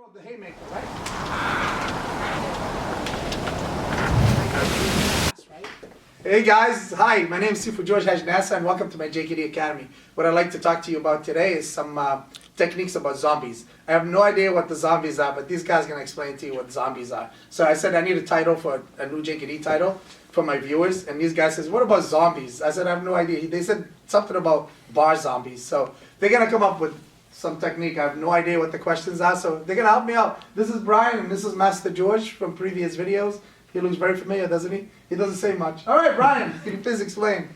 throw the haymaker, right? Hey guys, hi, my name is Sifu George Hajnasa and welcome to my JKD Academy. What I'd like to talk to you about today is some techniques about zombies. I have no idea what the zombies are, but these guys are going to explain to you what zombies are. So I said I need a title for a new JKD title for my viewers, and these guys says, what about zombies? I said, I have no idea. They said something about bar zombies. So they're going to come up with some technique. I have no idea what the questions are, so they're going to help me out. This is Brian, and this is Master George from previous videos. He looks very familiar, doesn't he? He doesn't say much. All right, Brian, can you please explain?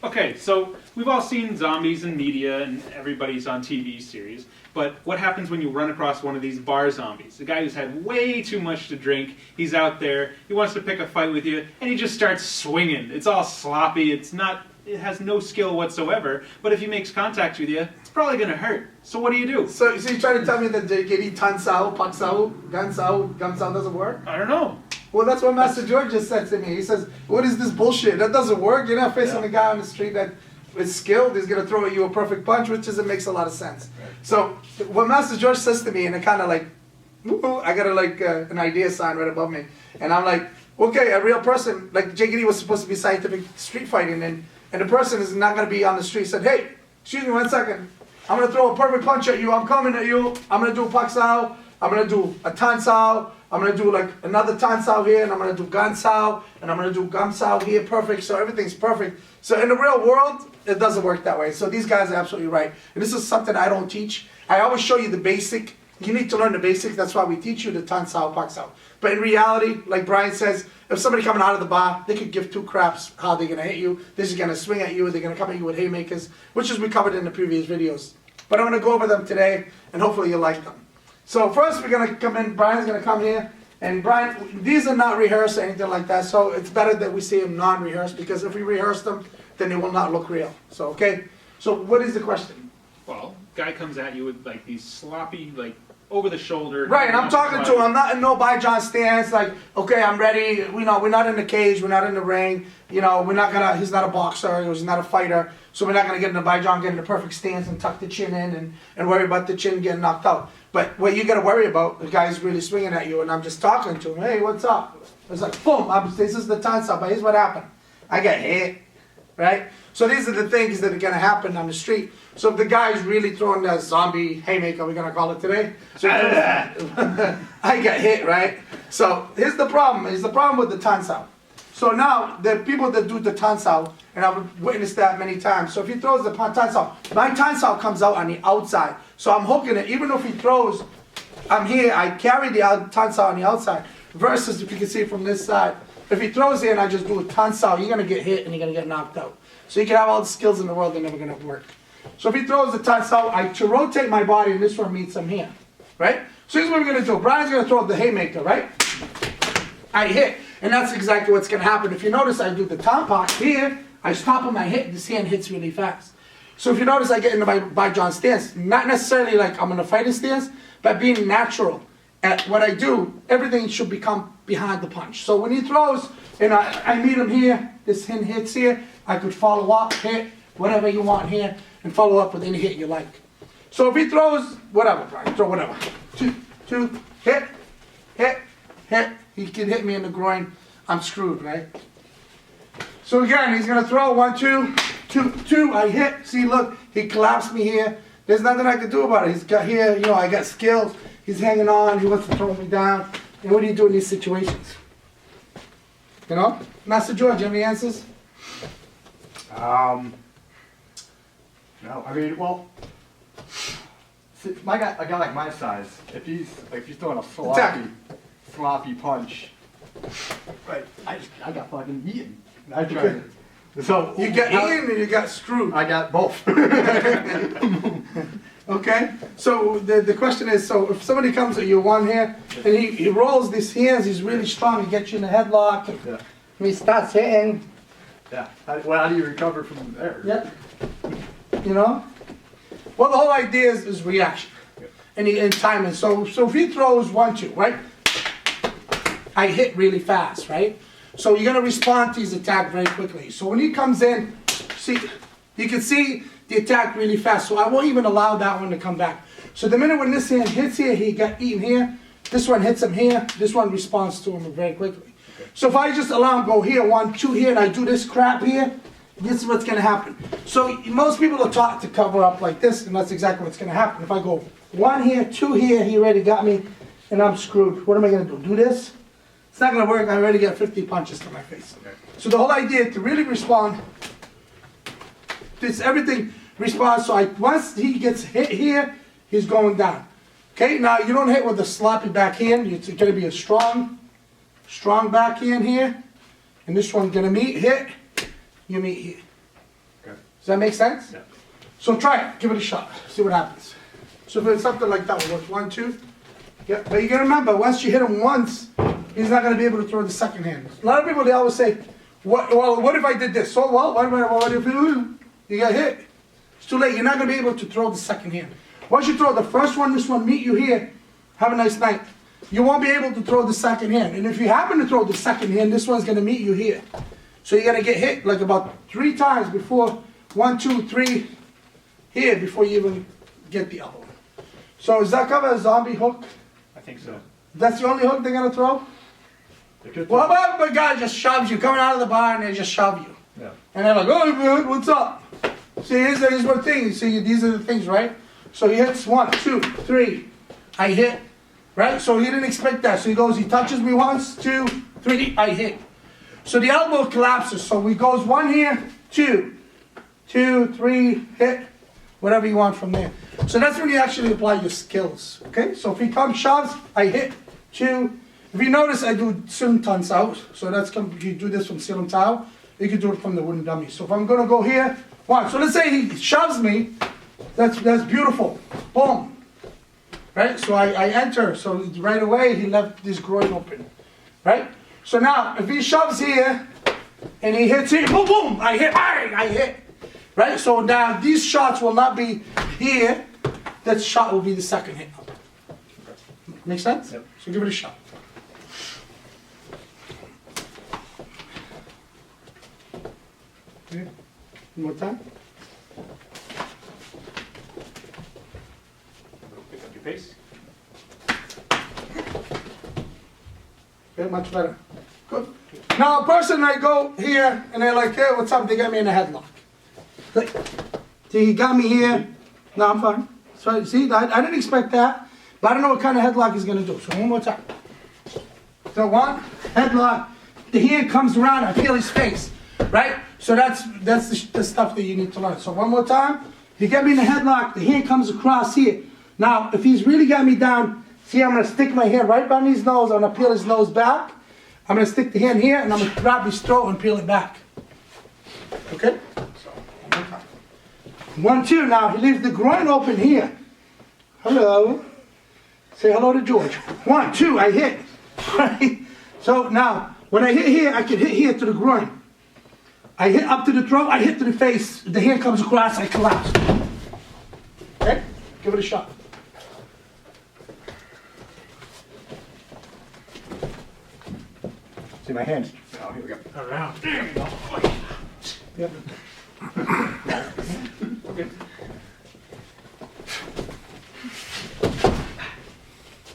Okay, so we've all seen zombies in media and everybody's on TV series, but what happens when you run across one of these bar zombies? The guy who's had way too much to drink, he's out there, he wants to pick a fight with you, and he just starts swinging. It's all sloppy, it has no skill whatsoever, but if he makes contact with you, it's probably going to hurt. So what do you do? So you're trying to tell me that JKD Tansao, Paksao, Gansao, Gamsao doesn't work? I don't know. Well, that's what Master George just said to me. He says, what is this bullshit? That doesn't work. You're not facing a guy on the street that is skilled. He's going to throw at you a perfect punch, which makes a lot of sense. Right. So what Master George says to me, and it kind of like, I got an idea sign right above me. And I'm like, okay, a real person, like JKD was supposed to be scientific street fighting, and the person is not going to be on the street. Said, hey, excuse me 1 second. I'm going to throw a perfect punch at you. I'm coming at you. I'm going to do a paksao. I'm going to do a tansao. I'm going to do like another tansao here, and I'm going to do gansao, and I'm going to do gamsao here, perfect, so everything's perfect. So in the real world, it doesn't work that way. So these guys are absolutely right. And this is something I don't teach. I always show you the basic. You need to learn the basics. That's why we teach you the tansao, paksao. But in reality, like Brian says, if somebody coming out of the bar, they could give two craps how they're going to hit you. This is going to swing at you. They're going to come at you with haymakers, which is we covered in the previous videos. But I'm going to go over them today, and hopefully you like them. So first we're going to come in, Brian's going to come here, and Brian, these are not rehearsed or anything like that, so it's better that we see them non-rehearsed, because if we rehearse them, then they will not look real. So, okay, so what is the question? Well, guy comes at you with like these sloppy, like over the shoulder. Right, and I'm talking to him, I'm not in no Baijan stance, like, okay, I'm ready, we're not in the cage, we're not in the ring, he's not a boxer, he's not a fighter, so we're not going to get in the Baijan, get in the perfect stance and tuck the chin in and worry about the chin getting knocked out. But what you got to worry about, the guy's really swinging at you, and I'm just talking to him, hey, what's up? It's like, boom, this is the tansao, but here's what happened. I got hit, right? So these are the things that are going to happen on the street. So if the guy's really throwing that zombie haymaker, we're going to call it today. So I got hit, right? So here's the problem. Here's the problem with the tansao. So now, the people that do the tansao, and I've witnessed that many times. So if he throws the tansao, my tansao comes out on the outside. So I'm hooking it. Even if he throws, I'm here, I carry the tansao on the outside. Versus, if you can see from this side, if he throws it and I just do a tansao, you're going to get hit and you're going to get knocked out. So you can have all the skills in the world, they're never going to work. So if he throws the tansao, I to rotate my body, and this one meets him here. Right? So here's what we're going to do. Brian's going to throw the haymaker, right? I hit. And that's exactly what's going to happen. If you notice, I do the tompak here, I stop him, I hit, this hand hits really fast. So if you notice, I get into my Baijan stance, not necessarily like I'm in a fighting stance, but being natural at what I do, everything should become behind the punch. So when he throws, and I meet him here, this hand hits here, I could follow up, hit, whatever you want here, and follow up with any hit you like. So if he throws, whatever, Brian, throw whatever. Two, hit, hit, hit. He can hit me in the groin, I'm screwed, right? So again, he's going to throw 1, 2, 2, I hit. See, look, he collapsed me here. There's nothing I can do about it. He's got here, I got skills. He's hanging on, he wants to throw me down. And what do you do in these situations? Master George, you have any answers? No, I mean, well, see, a guy like my size, if he's throwing a sloppy punch, right? I got fucking eaten. I tried. So you got eaten and you got screwed. I got both. Okay. So the question is, so if somebody comes at you one here and he rolls these hands, he's really strong. He gets you in a headlock. And Yeah. he starts hitting. Yeah. How do you recover from there? Yep. Well, the whole idea is reaction and timing. So if he throws 1, 2, right? I hit really fast, right? So you're gonna respond to his attack very quickly. So when he comes in, see, you can see the attack really fast. So I won't even allow that one to come back. So the minute when this hand hits here, he got eaten here. This one hits him here. This one responds to him very quickly. So if I just allow him go here, 1, 2 here, and I do this crap here, this is what's gonna happen. So most people are taught to cover up like this, and that's exactly what's gonna happen. If I go 1 here, 2 here, he already got me, and I'm screwed. What am I gonna do? Do this? It's not gonna work. I already got 50 punches to my face. Okay. So the whole idea to really respond, this everything responds. So once he gets hit here, he's going down. Okay, now you don't hit with a sloppy backhand. It's gonna be a strong backhand here. And this one's gonna hit, you meet here. Okay. Does that make sense? Yeah. So try it, give it a shot, see what happens. So if it's something like that, we'll work 1, 2. Yeah, but you gotta remember, once you hit him once, he's not gonna be able to throw the second hand. A lot of people, they always say, what if I did this? So what if you got hit? It's too late, you're not gonna be able to throw the second hand. Once you throw the first one, this one meet you here, have a nice night. You won't be able to throw the second hand. And if you happen to throw the second hand, this one's gonna meet you here. So you're gonna get hit like about 3 times before, 1, 2, 3, here, before you even get the other one. So does that cover a zombie hook? I think so. That's the only hook they're gonna throw? They could What about if a guy just shoves you, coming out of the bar and they just shove you? Yeah. And they're like, oh man, what's up? See, here's one thing. See, these are the things, right? So he hits 1, 2, 3. I hit, right? So he didn't expect that. So he goes, he touches me once, 2, 3, I hit. So the elbow collapses. So he goes 1 here, 2, 2, 3, hit, whatever you want from there. So that's when you actually apply your skills, okay? So if he comes, shoves, I hit, 2. If you notice, I do Silam Tans out. So you do this from Silam Tao. You can do it from the wooden dummy. So if I'm gonna go here, 1. So let's say he shoves me. That's beautiful. Boom. Right? So I enter. So right away, he left this groin open. Right? So now, if he shoves here, and he hits here, boom, boom, I hit, bang, I hit. Right? So now, these shots will not be here. That shot will be the second hit. Make sense? Yep. So give it a shot. Okay. One more time. Pick up your pace. Okay, much better. Good. Now, a person, I go here, and they're like, hey, what's up? They got me in a headlock. Like, see, he got me here. No, I'm fine. So, see, I didn't expect that, but I don't know what kind of headlock he's going to do. So, one more time. So, 1, headlock. The hand comes around, I feel his face, right? So, that's the stuff that you need to learn. So, one more time. He got me in a headlock. The hand comes across here. Now, if he's really got me down, see, I'm going to stick my hand right behind his nose. I'm going to peel his nose back. I'm going to stick the hand here, and I'm going to grab his throat and peel it back. Okay? So, one more time. 1, 2. Now, he leaves the groin open here. Hello. Say hello to George. 1, 2. I hit. Right? So, now, when I hit here, I can hit here to the groin. I hit up to the throat. I hit to the face. The hand comes across. I collapse. Okay? Give it a shot. see my hands. Oh, here we go. Around. Yep. Okay.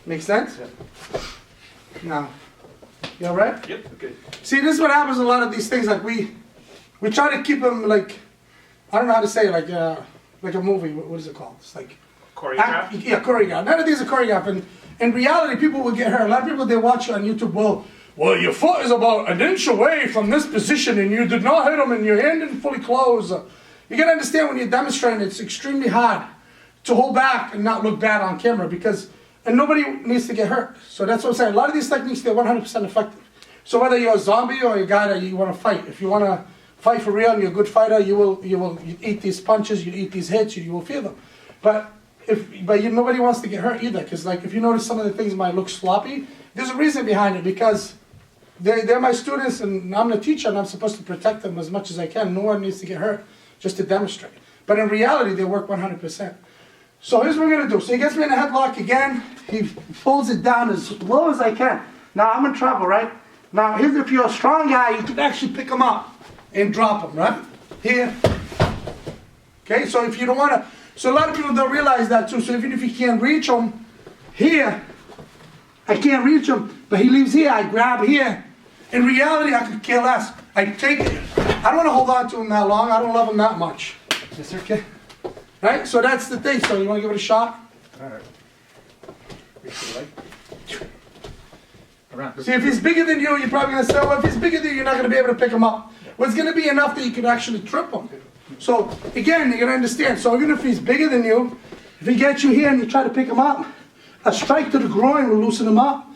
Make sense? Yep. Now, you all right? Yep. Okay. See, this is what happens. A lot of these things, like we try to keep them like, I don't know how to say it, like a movie. What is it called? It's like Choreograph. Yeah, choreograph. None of these are choreographed. And in reality, people will get hurt. A lot of people, they watch on YouTube. Well, your foot is about 1 inch away from this position, and you did not hit them, and your hand didn't fully close. You gotta understand when you're demonstrating, it's extremely hard to hold back and not look bad on camera and nobody needs to get hurt. So that's what I'm saying. A lot of these techniques, they're 100% effective. So whether you're a zombie or a guy that you want to fight, if you want to fight for real and you're a good fighter, you eat these punches, you eat these hits, you will feel them. But nobody wants to get hurt either, because like if you notice some of the things might look sloppy, there's a reason behind it, because they're my students and I'm the teacher and I'm supposed to protect them as much as I can. No one needs to get hurt just to demonstrate. But in reality, they work 100%. So here's what we're going to do. So he gets me in a headlock again. He folds it down as low as I can. Now I'm in trouble, right? Now here's if you're a strong guy, you can actually pick him up and drop him, right? Here. Okay, so if you don't want to So a lot of people don't realize that too. So even if you can't reach him here, I can't reach him, but he leaves here, I grab here. In reality, I could care less. I take it. I don't want to hold on to him that long. I don't love him that much. Yes, sir. Okay? Right? So that's the thing. So you want to give it a shot? All right. Reach to the right. Around. See, if he's bigger than you, you're probably going to say, well, if he's bigger than you, you're not going to be able to pick him up. Well, it's going to be enough that you can actually trip him. So, again, you're going to understand. So even if he's bigger than you, if he gets you here and you try to pick him up, a strike to the groin will loosen him up.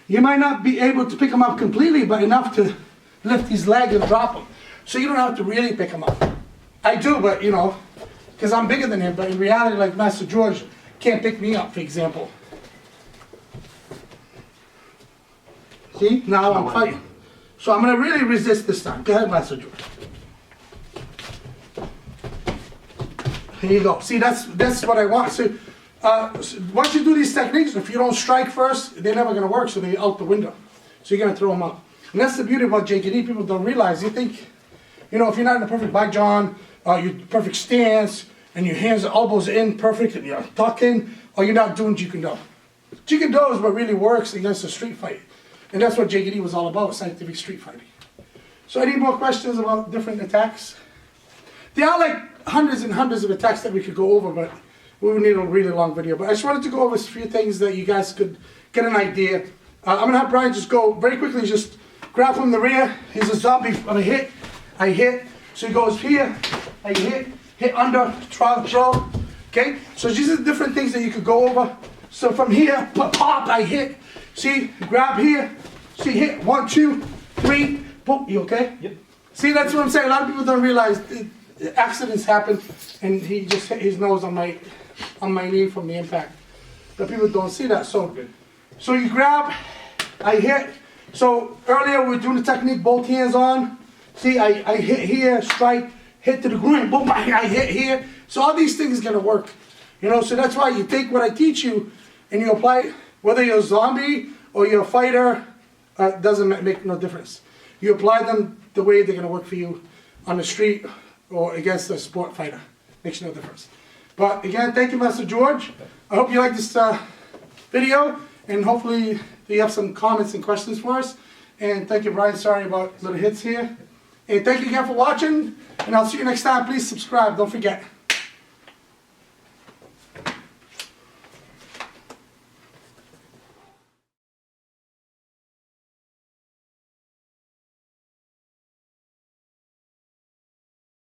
You might not be able to pick him up completely, but enough to lift his leg and drop him. So you don't have to really pick him up. I do, but you know, because I'm bigger than him, but in reality, like Master George can't pick me up, for example. See, now I'm fighting. So I'm gonna really resist this time. Go ahead, Master George. Here you go. See, that's what I want. So, once you do these techniques, if you don't strike first, they're never gonna work, so they're out the window. So you're gonna throw them out. And that's the beauty about JKD. People don't realize. You think, you know, if you're not in a perfect bite, John, your perfect stance, and your hands and elbows in perfect, and you're tucking, or you're not doing Jeet-Kune-Do. Jeet-Kune-Do is what really works against a street fight. And that's what JKD was all about, scientific street fighting. So any more questions about different attacks? There are like hundreds and hundreds of attacks that we could go over, but we would need a really long video. But I just wanted to go over a few things that you guys could get an idea. I'm gonna have Brian just go very quickly, just grab from the rear. He's a zombie on a hit. I hit. So he goes here, I hit under, throw. Okay? So these are the different things that you could go over. So from here, pop, I hit. See, grab here. See, hit. 1, 2, 3. Boom. You okay? Yep. See, that's what I'm saying. A lot of people don't realize accidents happen, and he just hit his nose on my knee from the impact. But people don't see that. So you grab, I hit. So earlier we were doing the technique, both hands on. See, I hit here, strike, hit to the groin, boom, I hit here. So all these things are gonna work. You know, so that's why you take what I teach you and you apply it, whether you're a zombie or you're a fighter, doesn't make no difference. You apply them the way they're gonna work for you on the street or against a sport fighter. Makes no difference. But again, thank you, Master George. I hope you like this video, and hopefully you have some comments and questions for us. And thank you, Brian. Sorry about little hits here. And thank you again for watching, and I'll see you next time. Please subscribe. Don't forget.